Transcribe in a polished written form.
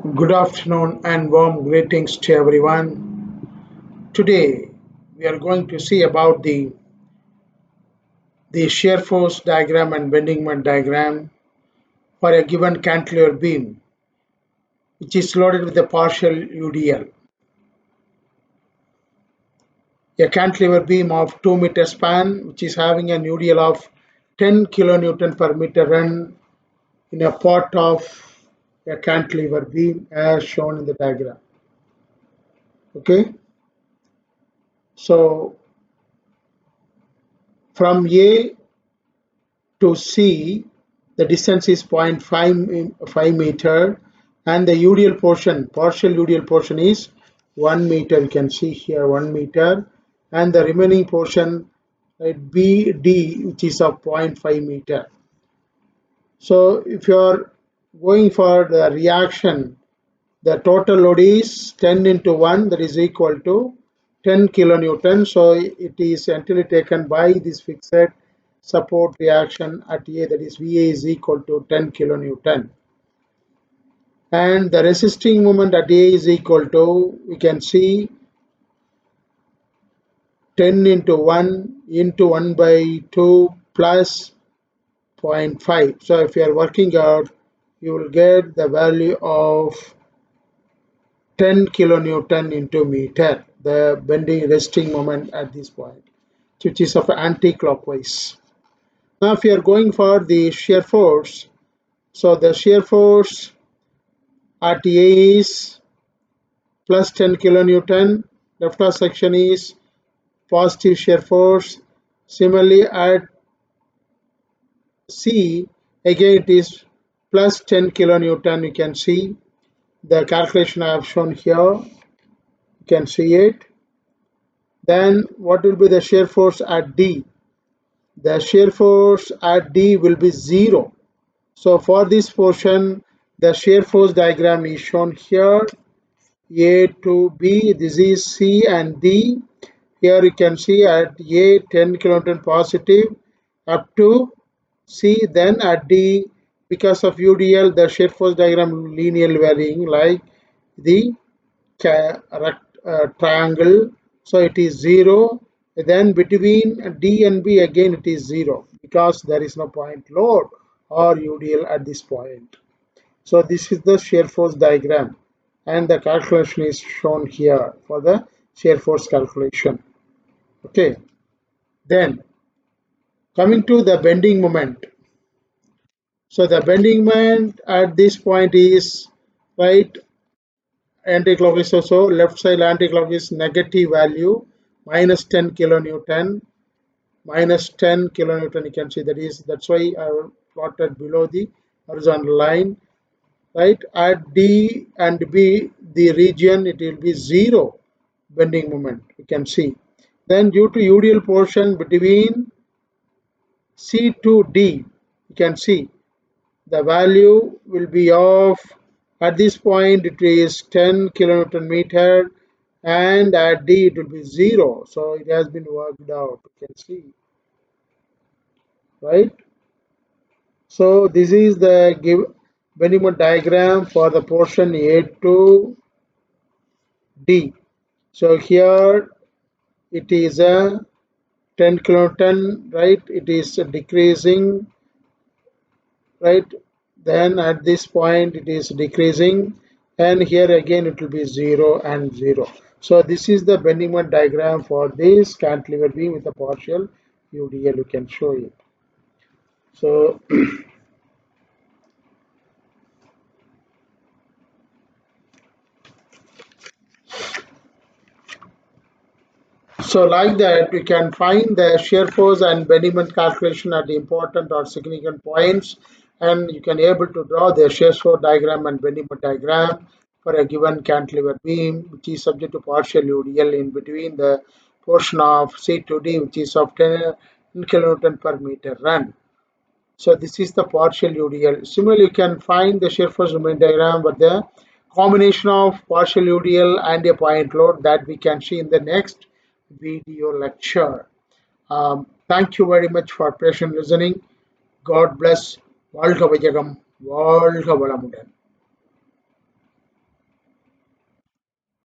Good afternoon and warm greetings to everyone. Today we are going to see about the shear force diagram and bending moment diagram for a given cantilever beam which is loaded with a partial UDL. A cantilever beam of 2 meter span which is having an UDL of 10 kilonewton per meter run in a part of a cantilever beam as shown in the diagram. Okay, so from A to C, the distance is 0.5 meter, and the UDL portion, partial UDL portion is 1 meter. You can see here 1 meter, and the remaining portion, right, BD, which is of 0.5 meter. So if you are going for the reaction, the total load is 10 into 1, that is equal to 10 kilonewton. So it is entirely taken by this fixed support reaction at A, that is VA is equal to 10 kilonewton. And the resisting moment at A is equal to, we can see 10 into 1 into 1 by 2 plus 0.5. So if you are working out, you will get the value of 10 kilonewton into meter, the bending resting moment at this point, which is of anti-clockwise. Now if you are going for the shear force, so the shear force at A is plus 10 kilonewton, left cross section is positive shear force. Similarly at C, again it is plus 10 kilonewton. You can see the calculation I have shown here. You can see it. Then what will be the shear force at D? The shear force at D will be 0. So for this portion, the shear force diagram is shown here. A to B, this is C and D. Here you can see at A 10 kilonewton positive up to C, then at D, because of UDL, the shear force diagram linearly varying like the triangle. So it is 0. Then between D and B again it is 0 because there is no point load or UDL at this point. So this is the shear force diagram, and the calculation is shown here for the shear force calculation. Okay, then coming to the bending moment. So the bending moment at this point is right anti-clockwise, so left side anti-clockwise negative value minus 10 kilonewton, minus 10 kilonewton. You can see that's why I plotted below the horizontal line. Right at D and B, the region, it will be 0 bending moment, you can see. Then due to UDL portion between C to D, you can see the value will be of, at this point it is 10 kilonewton meter, and at D it will be 0. So it has been worked out, you can see, right? So this is the bending moment diagram for the portion A to D. So here it is a 10 kilonewton, right? It is decreasing, right? Then at this point it is decreasing, and here again it will be 0 and 0. So this is the bending moment diagram for this cantilever beam with a partial UDL. You can show it. So so like that, we can find the shear force and bending moment calculation at the important or significant points, and you can able to draw the shear force diagram and bending moment diagram for a given cantilever beam, which is subject to partial UDL in between the portion of C to D, which is of 10 kilonewton per meter run. So this is the partial UDL. Similarly, you can find the shear force moment diagram with the combination of partial UDL and a point load that we can see in the next video lecture. Thank you very much for patient listening. God bless. வாழ்க வையகம், வாழ்க வளமுடன்.